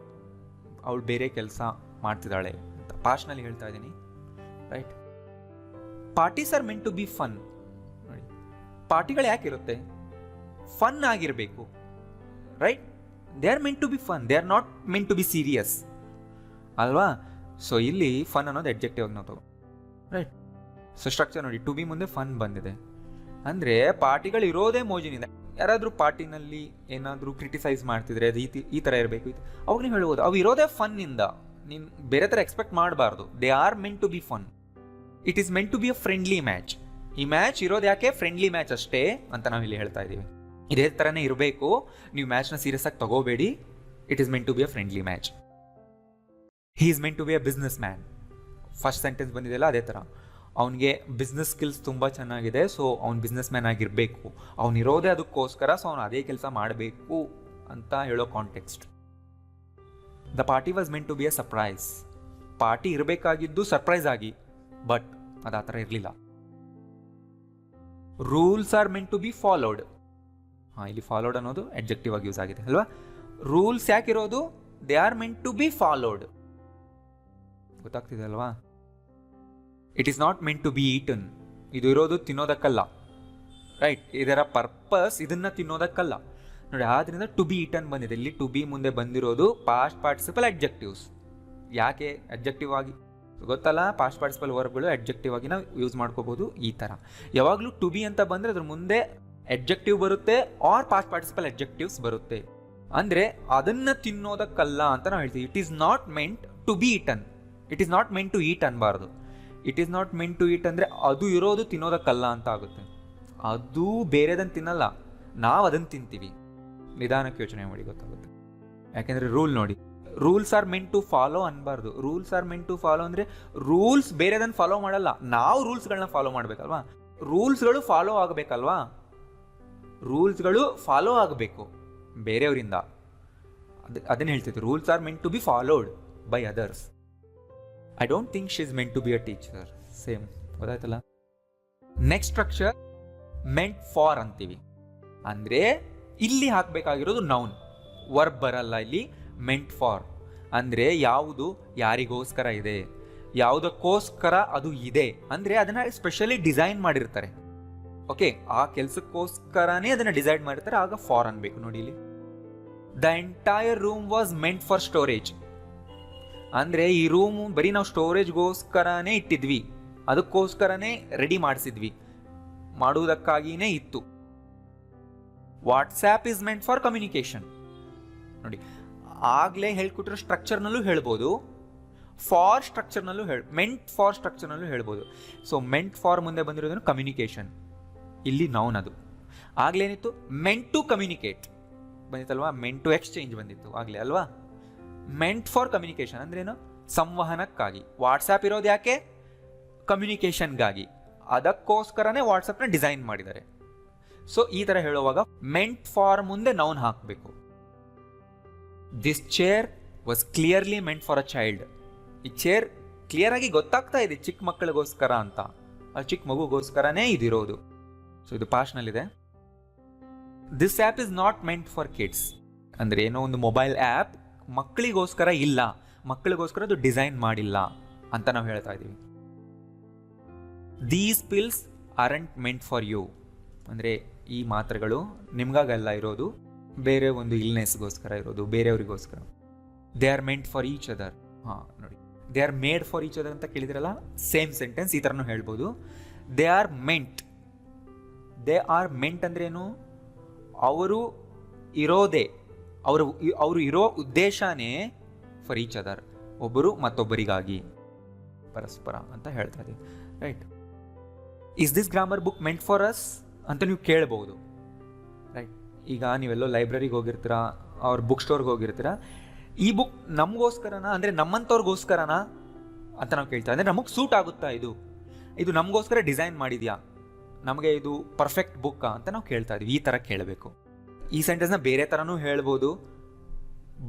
ಅವಳು ಬೇರೆ ಕೆಲಸ ಮಾಡ್ತಿದ್ದಾಳೆ ಅಂತ ಪಾಸ್ಟ್ನಲ್ಲಿ ಹೇಳ್ತಾ ಇದ್ದೀನಿ, right? Parties are meant to be fun. ನೋಡಿ, ಪಾರ್ಟಿಗಳು ಯಾಕಿರುತ್ತೆ? ಫನ್ ಆಗಿರಬೇಕು, right? They are meant to be fun, they are not meant to be serious, ಅಲ್ವಾ? ಸೊ ಇಲ್ಲಿ ಫನ್ ಅನ್ನೋದು ಅಡ್ಜೆಕ್ಟಿವ್ ಆಗಿ ನಾವು ತಗೋ, ರೈಟ್? ಸೊ ಸ್ಟ್ರಕ್ಚರ್ ನೋಡಿ, ಟು ಬಿ ಮುಂದೆ ಫನ್ ಬಂದಿದೆ ಅಂದರೆ ಪಾರ್ಟಿಗಳು ಇರೋದೇ ಮೋಜಿನಿಂದ. ಯಾರಾದರೂ ಪಾರ್ಟಿನಲ್ಲಿ ಏನಾದರೂ ಕ್ರಿಟಿಸೈಸ್ ಮಾಡ್ತಿದ್ರೆ ಅದು ಈ ಥರ ಇರಬೇಕು, ಅವಾಗ ನೀವು ಹೇಳ್ಬೋದು ಅವು ಇರೋದೇ ಫನ್ನಿಂದ, ನೀನು ಬೇರೆ ಥರ ಎಕ್ಸ್ಪೆಕ್ಟ್ ಮಾಡಬಾರ್ದು. They are meant to be fun. It is meant to be a friendly match. ಈ ಮ್ಯಾಚ್ ಇರೋದು ಯಾಕೆ? ಫ್ರೆಂಡ್ಲಿ ಮ್ಯಾಚ್ ಅಷ್ಟೇ ಅಂತ ನಾವು ಇಲ್ಲಿ ಹೇಳ್ತಾ ಇದ್ದೀವಿ. ಇದೇ ಥರನೇ ಇರಬೇಕು, ನೀವು ಮ್ಯಾಚ್ನ ಸೀರಿಯಸ್ ಆಗಿ ತಗೋಬೇಡಿ. It is meant to be a friendly match. He is meant to be a business man. First sentence ಬಂದಿದೆಯಲ್ಲ ಅದೇ ಥರ. ಅವನಿಗೆ ಬಿಸ್ನೆಸ್ ಸ್ಕಿಲ್ಸ್ ತುಂಬ ಚೆನ್ನಾಗಿದೆ, ಸೊ ಅವ್ನು ಬಿಸ್ನೆಸ್ ಮ್ಯಾನ್ ಆಗಿರಬೇಕು, ಅವನಿರೋದೇ ಅದಕ್ಕೋಸ್ಕರ, ಸೊ ಅವನು ಅದೇ ಕೆಲಸ ಮಾಡಬೇಕು ಅಂತ ಹೇಳೋ context. The party was meant to be a surprise. Party ಇರಬೇಕಾಗಿದ್ದು ಸರ್ಪ್ರೈಸ್ ಆಗಿ, ಬಟ್ ಅದು ಆ ಥರ ಇರಲಿಲ್ಲ. Rules are meant to be followed. ಇಲ್ಲಿ ಫಾಲೋಡ್ ಅನ್ನೋದು ಅಡ್ಜೆಕ್ಟಿವ್ ಆಗಿ ಯೂಸ್ ಆಗಿದೆ ಅಲ್ವಾ? ರೂಲ್ಸ್ ಯಾಕಿರೋದು? They are meant to be followed. ಗೊತ್ತಾಗ್ತಿದೆ ಅಲ್ವಾ? It is not meant to be eaten. ಇದು ಇರೋದು ತಿನ್ನೋದಕ್ಕಲ್ಲ, ರೈಟ್? ಇದರ ಪರ್ಪಸ್ ಇದನ್ನು ತಿನ್ನೋದಕ್ಕಲ್ಲ ನೋಡಿ. ಆದ್ದರಿಂದ ಟು ಬಿ ಈಟನ್ ಬಂದಿದೆ. ಇಲ್ಲಿ ಟು ಬಿ ಮುಂದೆ ಬಂದಿರೋದು ಪಾಸ್ಟ್ ಪಾರ್ಟಿಸಿಪಲ್ ಅಡ್ಜೆಕ್ಟಿವ್ಸ್. ಯಾಕೆ ಅಡ್ಜೆಕ್ಟಿವ್ ಆಗಿ ಗೊತ್ತಲ್ಲ? ಪಾಸ್ಟ್ ಪಾರ್ಟಿಸಿಪಲ್ ವರ್ಬ್ಗಳು ಅಡ್ಜೆಕ್ಟಿವ್ ಆಗಿ ನಾವು ಯೂಸ್ ಮಾಡ್ಕೋಬೋದು. ಈ ಥರ ಯಾವಾಗಲೂ ಟು ಬಿ ಅಂತ ಬಂದರೆ ಅದ್ರ ಮುಂದೆ ಅಡ್ಜೆಕ್ಟಿವ್ ಬರುತ್ತೆ, ಆರ್ ಪಾಸ್ಟ್ ಪಾರ್ಟಿಸಿಪಲ್ ಅಡ್ಜೆಕ್ಟಿವ್ಸ್ ಬರುತ್ತೆ. ಅಂದರೆ ಅದನ್ನು ತಿನ್ನೋದಕ್ಕಲ್ಲ ಅಂತ ನಾವು ಹೇಳ್ತೀವಿ. It is not meant to be eaten. It is not meant to eat ಅನ್ಬಾರ್ದು. It is not meant to eat ಅಂದರೆ ಅದು ಇರೋದು ತಿನ್ನೋದಕ್ಕಲ್ಲ ಅಂತ ಆಗುತ್ತೆ. ಅದು ಬೇರೆದನ್ನು ತಿನ್ನಲ್ಲ, ನಾವು ಅದನ್ನು ತಿಂತೀವಿ. ನಿಧಾನಕ್ಕೆ ಯೋಚನೆ ಮಾಡಿ, ಗೊತ್ತಾಗುತ್ತೆ. ಯಾಕೆಂದರೆ ರೂಲ್ ನೋಡಿ, rules are meant to follow ಅನ್ಬಾರ್ದು. Rules are meant to follow ಅಂದರೆ ರೂಲ್ಸ್ ಬೇರೆದನ್ನು ಫಾಲೋ ಮಾಡಲ್ಲ, ನಾವು ರೂಲ್ಸ್ಗಳನ್ನ ಫಾಲೋ ಮಾಡಬೇಕಲ್ವಾ? ರೂಲ್ಸ್ಗಳು ಫಾಲೋ ಆಗಬೇಕಲ್ವಾ? ರೂಲ್ಸ್ಗಳು ಫಾಲೋ ಆಗಬೇಕು ಬೇರೆಯವರಿಂದ. ಅದನ್ನು ಹೇಳ್ತಿದ್ದೆ, rules are meant to be followed by others. I don't think she is meant to be a teacher. Same, ಗೊತ್ತಾಯ್ತಲ್ಲ? ನೆಕ್ಸ್ಟ್ ಸ್ಟ್ರಕ್ಚರ್ ಮೆಂಟ್ ಫಾರ್ ಅಂತೀವಿ. ಅಂದರೆ ಇಲ್ಲಿ ಹಾಕಬೇಕಾಗಿರೋದು ನೌನ್, ವರ್ಬ್ ಬರಲ್ಲ ಇಲ್ಲಿ. ಮೆಂಟ್ ಫಾರ್ ಅಂದರೆ ಯಾವುದು ಯಾರಿಗೋಸ್ಕರ ಇದೆ, ಯಾವುದಕ್ಕೋಸ್ಕರ ಅದು ಇದೆ ಅಂದರೆ ಅದನ್ನು ಸ್ಪೆಷಲಿ ಡಿಸೈನ್ ಮಾಡಿರ್ತಾರೆ. ಓಕೆ, ಆ ಕೆಲಸಕ್ಕೋಸ್ಕರನೇ ಅದನ್ನು ಡಿಸೈಡ್ ಮಾಡಿರ್ತಾರೆ, ಆಗ ಫಾರ್ ಅನ್ಬೇಕು. ನೋಡಿ ಇಲ್ಲಿ, the entire room was meant for storage. ಅಂದರೆ ಈ ರೂಮು ಬರೀ ನಾವು ಸ್ಟೋರೇಜ್ಗೋಸ್ಕರನೇ ಇಟ್ಟಿದ್ವಿ, ಅದಕ್ಕೋಸ್ಕರನೇ ರೆಡಿ ಮಾಡಿಸಿದ್ವಿ, ಮಾಡುವುದಕ್ಕಾಗಿಯೇ ಇತ್ತು. WhatsApp is meant for communication. ನೋಡಿ, ಆಗಲೇ ಹೇಳ್ಕೊಟ್ಟಿರೋ ಸ್ಟ್ರಕ್ಚರ್ನಲ್ಲೂ ಹೇಳ್ಬೋದು, ಫಾರ್ ಸ್ಟ್ರಕ್ಚರ್ನಲ್ಲೂ ಮೆಂಟ್ ಫಾರ್ ಸ್ಟ್ರಕ್ಚರ್ನಲ್ಲೂ ಹೇಳ್ಬೋದು. ಸೊ ಮೆಂಟ್ ಫಾರ್ ಮುಂದೆ ಬಂದಿರೋದನ್ನು ಕಮ್ಯುನಿಕೇಶನ್, ಇಲ್ಲಿ ನೌನ್ ಅದು. ಆಗ್ಲೇನಿತ್ತು, ಮೆಂಟ್ ಟು ಕಮ್ಯುನಿಕೇಟ್ ಬಂದಿತ್ತಲ್ವಾ, ಮೆಂಟ್ ಟು ಎಕ್ಸ್ಚೇಂಜ್ ಬಂದಿತ್ತು ಆಗಲೇ ಅಲ್ವಾ. ಮೆಂಟ್ ಫಾರ್ ಕಮ್ಯುನಿಕೇಶನ್ ಅಂದ್ರೇನು? ಸಂವಹನಕ್ಕಾಗಿ. ವಾಟ್ಸ್ಆ್ಯಪ್ ಇರೋದು ಯಾಕೆ? ಕಮ್ಯುನಿಕೇಶನ್ಗಾಗಿ. ಅದಕ್ಕೋಸ್ಕರನೇ ವಾಟ್ಸಪ್ನ ಡಿಸೈನ್ ಮಾಡಿದ್ದಾರೆ. ಸೊ ಈ ಥರ ಹೇಳುವಾಗ ಮೆಂಟ್ ಫಾರ್ ಮುಂದೆ ನೌನ್ ಹಾಕಬೇಕು. This chair was clearly made for a child. ಈ ಚೇರ್ ಕ್ಲಿಯರ್ ಆಗಿ ಗೊತ್ತಾಗ್ತಾ ಇದೆ ಚಿಕ್ಕ ಮಕ್ಕಳಿಗೋಸ್ಕರ ಅಂತ, ಆ ಚಿಕ್ಕ ಮಗುಗೋಸ್ಕರನೇ ಇದಿರೋದು. ಸೊ ಇದು ಪಾಸ್ಟ್ನಲ್ಲಿದೆ. This app is not meant for kids. ಅಂದರೆ ಏನೋ ಒಂದು ಮೊಬೈಲ್ ಆ್ಯಪ್ ಮಕ್ಕಳಿಗೋಸ್ಕರ ಇಲ್ಲ, ಮಕ್ಕಳಿಗೋಸ್ಕರ ಅದು ಡಿಸೈನ್ ಮಾಡಿಲ್ಲ ಅಂತ ನಾವು ಹೇಳ್ತಾ ಇದ್ದೀವಿ. These pills aren't meant for you. ಅಂದರೆ ಈ ಮಾತ್ರೆಗಳು ನಿಮ್ಗಾಗಲ್ಲ ಇರೋದು, ಬೇರೆ ಒಂದು ಇಲ್ನೆಸ್ಗೋಸ್ಕರ ಇರೋದು, ಬೇರೆಯವರಿಗೋಸ್ಕರ. They are meant for each other. ಹಾಂ ನೋಡಿ, they are made for each other ಅಂತ ಕೇಳಿದ್ರಲ್ಲ, ಸೇಮ್ ಸೆಂಟೆನ್ಸ್ ಈ ಥರನೂ ಹೇಳ್ಬೋದು. They are meant. They are meant ಅಂದ್ರೇನು? ಅವರು ಇರೋದೇ, ಅವರು ಇರೋ ಉದ್ದೇಶನೇ ಫಾರ್ ಈಚ್ ಅದರ್, ಒಬ್ಬರು ಮತ್ತೊಬ್ಬರಿಗಾಗಿ, ಪರಸ್ಪರ ಅಂತ ಹೇಳ್ತಾ ಇದ್ದೀವಿ. Right. Is this grammar book meant for us ಅಂತ ನೀವು ಕೇಳ್ಬೋದು. ರೈಟ್. ಈಗ ನೀವೆಲ್ಲೋ ಲೈಬ್ರರಿಗೆ ಹೋಗಿರ್ತೀರಾ, ಅವ್ರ ಬುಕ್ ಸ್ಟೋರ್ಗೆ ಹೋಗಿರ್ತೀರಾ, ಈ ಬುಕ್ ನಮಗೋಸ್ಕರನಾ, ಅಂದರೆ ನಮ್ಮಂಥವ್ರಿಗೋಸ್ಕರನಾ ಅಂತ ನಾವು ಕೇಳ್ತಾ. ಅಂದರೆ ನಮಗೆ ಸೂಟ್ ಆಗುತ್ತಾ ಇದು ನಮಗೋಸ್ಕರ ಡಿಸೈನ್ ಮಾಡಿದ್ಯಾ, ನಮಗೆ ಇದು ಪರ್ಫೆಕ್ಟ್ ಬುಕ್ಕಾ ಅಂತ ನಾವು ಕೇಳ್ತಾ ಇದೀವಿ. ಈ ಥರ ಕೇಳಬೇಕು. ಈ ಸೆಂಟೆನ್ಸ್ನ ಬೇರೆ ಥರನೂ ಹೇಳ್ಬೋದು,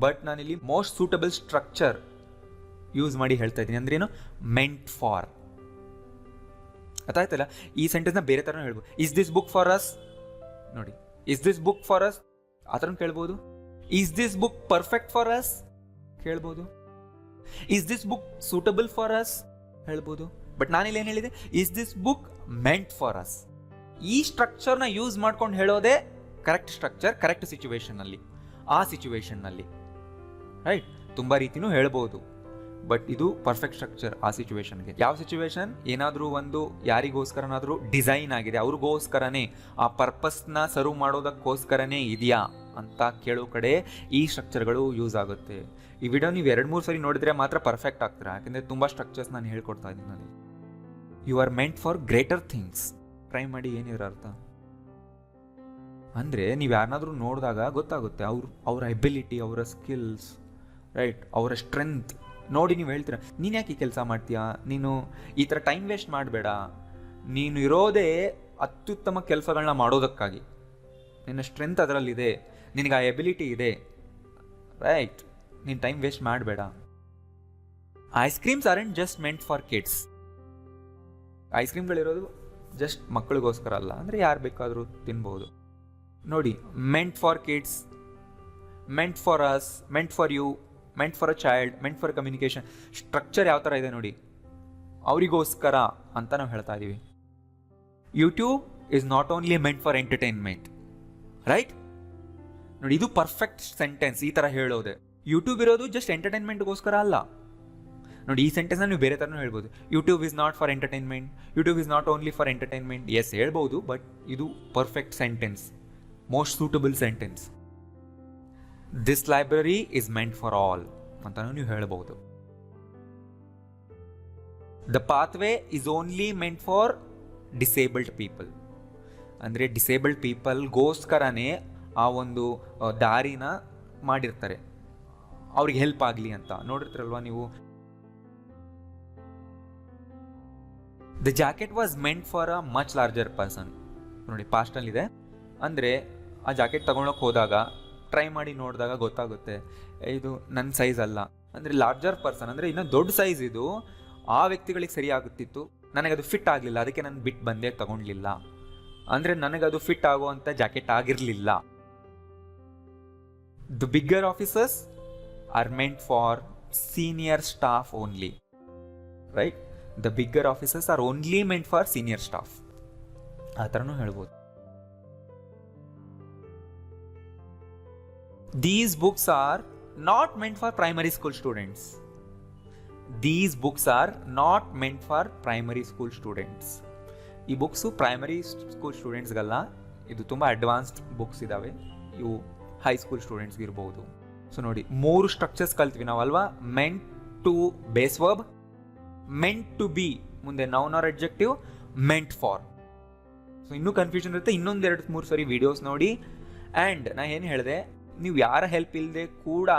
ಬಟ್ ನಾನಿಲ್ಲಿ ಮೋಸ್ಟ್ ಸೂಟಬಲ್ ಸ್ಟ್ರಕ್ಚರ್ ಯೂಸ್ ಮಾಡಿ ಹೇಳ್ತಾ ಇದ್ದೀನಿ. ಅಂದ್ರೇನು? Meant for. ಅರ್ಥಾಯ್ತಲ್ಲ? ಈ ಸೆಂಟೆನ್ಸ್ನ ಬೇರೆ ಥರನೂ ಹೇಳ್ಬೋದು. Is this book for us? ನೋಡಿ, is this book for us ಆ ಥರ ಕೇಳ್ಬೋದು. Is this book perfect for us ಕೇಳ್ಬೋದು. Is this book suitable for us ಹೇಳ್ಬೋದು. ಬಟ್ ನಾನಿಲ್ಲಿ ಏನು ಹೇಳಿದೆ? Is this book meant for us. ಈ ಸ್ಟ್ರಕ್ಚರ್ನ ಯೂಸ್ ಮಾಡ್ಕೊಂಡು ಹೇಳೋದೇ ಕರೆಕ್ಟ್ ಸ್ಟ್ರಕ್ಚರ್, ಕರೆಕ್ಟ್ ಸಿಚುವೇಶನ್ನಲ್ಲಿ, ಆ ಸಿಚುವೇಶನ್ನಲ್ಲಿ. ರೈಟ್. ತುಂಬ ರೀತಿನೂ ಹೇಳ್ಬೋದು, ಬಟ್ ಇದು ಪರ್ಫೆಕ್ಟ್ ಸ್ಟ್ರಕ್ಚರ್ ಆ ಸಿಚುವೇಶನ್ಗೆ. ಯಾವ ಸಿಚುವೇಶನ್? ಏನಾದರೂ ಒಂದು ಯಾರಿಗೋಸ್ಕರನಾದರೂ ಡಿಸೈನ್ ಆಗಿದೆ, ಅವ್ರಿಗೋಸ್ಕರನೇ, ಆ ಪರ್ಪಸ್ನ ಸರ್ವ್ ಮಾಡೋದಕ್ಕೋಸ್ಕರನೇ ಇದೆಯಾ ಅಂತ ಕೇಳೋ ಕಡೆ ಈ ಸ್ಟ್ರಕ್ಚರ್ಗಳು ಯೂಸ್ ಆಗುತ್ತೆ. ಈ ವಿಡಿಯೋ ನೀವು 2-3 ಸರಿ ನೋಡಿದ್ರೆ ಮಾತ್ರ ಪರ್ಫೆಕ್ಟ್ ಆಗ್ತೀರಾ, ಯಾಕೆಂದರೆ ತುಂಬ ಸ್ಟ್ರಕ್ಚರ್ಸ್ ನಾನು ಹೇಳ್ಕೊಡ್ತಾ ಇದ್ದೀನಿ ಅಲ್ಲಿ. You are meant for greater things. Try ಮಾಡಿ ಏನಿದ್ರ ಅರ್ಥ. ಅಂದರೆ ನೀವು ಯಾರನ್ನಾದ್ರೂ ನೋಡಿದಾಗ ಗೊತ್ತಾಗುತ್ತೆ ಅವರ ಎಬಿಲಿಟಿ, ಅವರ ಸ್ಕಿಲ್ಸ್, ರೈಟ್, ಅವರ ಸ್ಟ್ರೆಂತ್ ನೋಡಿ ನೀವು ಹೇಳ್ತೀರ, ನೀನು ಯಾಕೆ ಈ ಕೆಲಸ ಮಾಡ್ತೀಯಾ, ನೀನು ಈ ಥರ ಟೈಮ್ ವೇಸ್ಟ್ ಮಾಡಬೇಡ, ನೀನು ಇರೋದೇ ಅತ್ಯುತ್ತಮ ಕೆಲಸಗಳನ್ನ ಮಾಡೋದಕ್ಕಾಗಿ, ನಿನ್ನ ಸ್ಟ್ರೆಂತ್ ಅದರಲ್ಲಿದೆ, ನಿನಗೆ ಆ ಎಬಿಲಿಟಿ ಇದೆ, ರೈಟ್, ನೀನು ಟೈಮ್ ವೇಸ್ಟ್ ಮಾಡಬೇಡ. Ice creams aren't just meant for kids. ಐಸ್ ಕ್ರೀಮ್ಗಳಿರೋದು ಜಸ್ಟ್ ಮಕ್ಕಳಿಗೋಸ್ಕರ ಅಲ್ಲ, ಅಂದರೆ ಯಾರು ಬೇಕಾದರೂ ತಿನ್ಬೋದು. ನೋಡಿ, meant for kids, meant for us, meant for you, meant for a child, meant for communication. Structure ಯಾವ ಥರ ಇದೆ ನೋಡಿ, ಅವರಿಗೋಸ್ಕರ ಅಂತ ನಾವು ಹೇಳ್ತಾ ಇದ್ದೀವಿ. YouTube is not only meant for entertainment, right. ನೋಡಿ, ಇದು ಪರ್ಫೆಕ್ಟ್ ಸೆಂಟೆನ್ಸ್. ಈ ಥರ ಹೇಳೋದೆ. ಯೂಟ್ಯೂಬ್ ಇರೋದು ಜಸ್ಟ್ ಎಂಟರ್ಟೈನ್ಮೆಂಟ್ಗೋಸ್ಕರ ಅಲ್ಲ. ನೋಡಿ, ಈ ಸೆಂಟೆನ್ಸ್ನ ನೀವು ಬೇರೆ ಥರನೂ ಹೇಳ್ಬೋದು. YouTube is not for entertainment, YouTube is not only for entertainment. Yes, ಹೇಳ್ಬೋದು, ಬಟ್ ಇದು perfect sentence, most suitable sentence. This library is meant for all ಅಂತ ನೀವು ಹೇಳ್ಬೋದು. The pathway is only meant for disabled people. ಅಂದರೆ disabled ಪೀಪಲ್ಗೋಸ್ಕರನೇ ಆ ಒಂದು ದಾರಿನ ಮಾಡಿರ್ತಾರೆ, ಅವ್ರಿಗೆ ಹೆಲ್ಪ್ ಆಗಲಿ ಅಂತ. ನೋಡಿರ್ತೀರಲ್ವ ನೀವು. The jacket was made for a much larger person. ನೋಡಿ, ಪಾಸ್ಟಲ್ಲಿದೆ. ಅಂದರೆ ಆ ಜಾಕೆಟ್ ತೊಗೊಳಕ್ಕೆ ಹೋದಾಗ ಟ್ರೈ ಮಾಡಿ ನೋಡಿದಾಗ ಗೊತ್ತಾಗುತ್ತೆ, ಇದು ನನ್ನ ಸೈಜ್ ಅಲ್ಲ. ಅಂದರೆ ಲಾರ್ಜರ್ ಪರ್ಸನ್ ಅಂದರೆ ಇನ್ನೂ ದೊಡ್ಡ ಸೈಜ್, ಇದು ಆ ವ್ಯಕ್ತಿಗಳಿಗೆ ಸರಿ ಆಗುತ್ತಿತ್ತು, ನನಗದು ಫಿಟ್ ಆಗಲಿಲ್ಲ, ಅದಕ್ಕೆ ನಾನು ಬಿಟ್ಟು ಬಂದೇ ತಗೊಳ್ಲಿಲ್ಲ. ಅಂದರೆ ನನಗದು ಫಿಟ್ ಆಗುವಂಥ ಜಾಕೆಟ್ ಆಗಿರಲಿಲ್ಲ. The bigger officers R meant for senior staff only, right. The bigger officers R only meant for senior staff, ಆ ಥರನೂ ಹೇಳ್ಬೋದು. These books are not meant for primary school students. These books are not meant for primary school students. ಈ books primary school ಸ್ಟೂಡೆಂಟ್ಸ್ಗಲ್ಲ, ಇದು ತುಂಬ advanced books ಇದ್ದಾವೆ, ಇವು high school ಸ್ಟೂಡೆಂಟ್ಸ್ಗೆ ಇರ್ಬೋದು. ಸೊ ನೋಡಿ 3 ಸ್ಟ್ರಕ್ಚರ್ಸ್ ಕಲ್ತ್ವಿ ನಾವಲ್ವಾ. Meant to base verb, meant to be ಮುಂದೆ noun or adjective, meant for. So ಇನ್ನೂ ಕನ್ಫ್ಯೂಷನ್ ಇರುತ್ತೆ, ಇನ್ನೊಂದು 2-3 ಸರಿ ವಿಡಿಯೋಸ್ ನೋಡಿ. ಆ್ಯಂಡ್ ನಾ ಏನು ಹೇಳಿದೆ, ನೀವು ಯಾರ ಹೆಲ್ಪ್ ಇಲ್ಲದೆ ಕೂಡ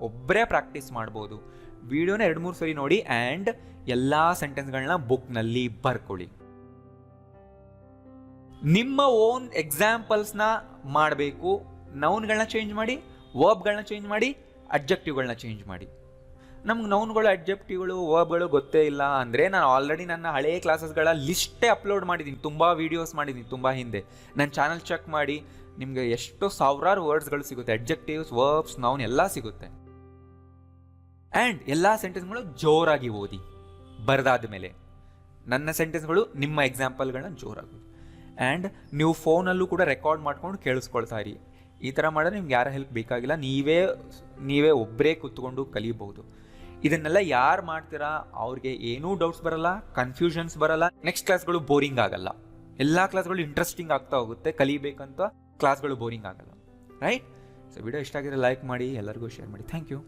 ಒಬ್ಬರೇ ಪ್ರಾಕ್ಟೀಸ್ ಮಾಡ್ಬೋದು. ವಿಡಿಯೋನ 2-3 ಸರಿ ನೋಡಿ ಆ್ಯಂಡ್ ಎಲ್ಲ ಸೆಂಟೆನ್ಸ್ಗಳನ್ನ ಬುಕ್ನಲ್ಲಿ ಬರ್ಕೊಳ್ಳಿ. ನಿಮ್ಮ ಓನ್ ಎಕ್ಸಾಂಪಲ್ಸ್ನ ಮಾಡಬೇಕು. ನೌನ್ಗಳನ್ನ ಚೇಂಜ್ ಮಾಡಿ, ವರ್ಬ್ಗಳನ್ನ ಚೇಂಜ್ ಮಾಡಿ, ಅಡ್ಜೆಕ್ಟಿವ್ಗಳನ್ನ ಚೇಂಜ್ ಮಾಡಿ. ನಮ್ಗೆ ನೌನ್ಗಳು, ಅಡ್ಜೆಕ್ಟಿವ್ಗಳು, ವರ್ಬ್ಗಳು ಗೊತ್ತೇ ಇಲ್ಲ ಅಂದರೆ ನಾನು ಆಲ್ರೆಡಿ ನನ್ನ ಹಳೆಯ ಕ್ಲಾಸಸ್ಗಳ ಲಿಸ್ಟೇ ಅಪ್ಲೋಡ್ ಮಾಡಿದ್ದೀನಿ, ತುಂಬ ವೀಡಿಯೋಸ್ ಮಾಡಿದ್ದೀನಿ ತುಂಬ ಹಿಂದೆ. ನನ್ನ ಚಾನಲ್ ಚೆಕ್ ಮಾಡಿ, ನಿಮಗೆ ಎಷ್ಟೋ ಸಾವಿರಾರು ವರ್ಡ್ಸ್ಗಳು ಸಿಗುತ್ತೆ, ಅಡ್ಜೆಕ್ಟಿವ್ಸ್, ವರ್ಬ್ಸ್, ನೌನ್ ಎಲ್ಲ ಸಿಗುತ್ತೆ. ಆ್ಯಂಡ್ ಎಲ್ಲ ಸೆಂಟೆನ್ಸ್ಗಳು ಜೋರಾಗಿ ಓದಿ. ಬರೆದಾದ ಮೇಲೆ ನನ್ನ ಸೆಂಟೆನ್ಸ್ಗಳು, ನಿಮ್ಮ ಎಕ್ಸಾಂಪಲ್ಗಳನ್ನ ಜೋರಾಗಿ. ಆ್ಯಂಡ್ ನೀವು ಫೋನಲ್ಲೂ ಕೂಡ ರೆಕಾರ್ಡ್ ಮಾಡ್ಕೊಂಡು ಕೇಳಿಸ್ಕೊಳ್ತಾ ಇರಿ. ಈ ಥರ ಮಾಡಿದ್ರೆ ನಿಮ್ಗೆ ಯಾರ ಹೆಲ್ಪ್ ಬೇಕಾಗಿಲ್ಲ, ನೀವೇ ಒಬ್ಬರೇ ಕೂತ್ಕೊಂಡು ಕಲಿಬಹುದು. ಇದನ್ನೆಲ್ಲ ಯಾರು ಮಾಡ್ತೀರಾ ಅವ್ರಿಗೆ ಏನೂ ಡೌಟ್ಸ್ ಬರಲ್ಲ, ಕನ್ಫ್ಯೂಷನ್ಸ್ ಬರಲ್ಲ, ನೆಕ್ಸ್ಟ್ ಕ್ಲಾಸ್ಗಳು ಬೋರಿಂಗ್ ಆಗಲ್ಲ. ಎಲ್ಲ ಕ್ಲಾಸ್ಗಳು ಇಂಟ್ರೆಸ್ಟಿಂಗ್ ಆಗ್ತಾ ಹೋಗುತ್ತೆ, ಕಲಿಬೇಕಂತ ಕ್ಲಾಸ್ಗಳು ಬೋರಿಂಗ್ ಆಗಲ್ಲ. ರೈಟ್? ಸೊ ವಿಡಿಯೋ ಇಷ್ಟ ಆಗಿದ್ರೆ ಲೈಕ್ ಮಾಡಿ, ಎಲ್ಲರಿಗೂ ಶೇರ್ ಮಾಡಿ. Thank you.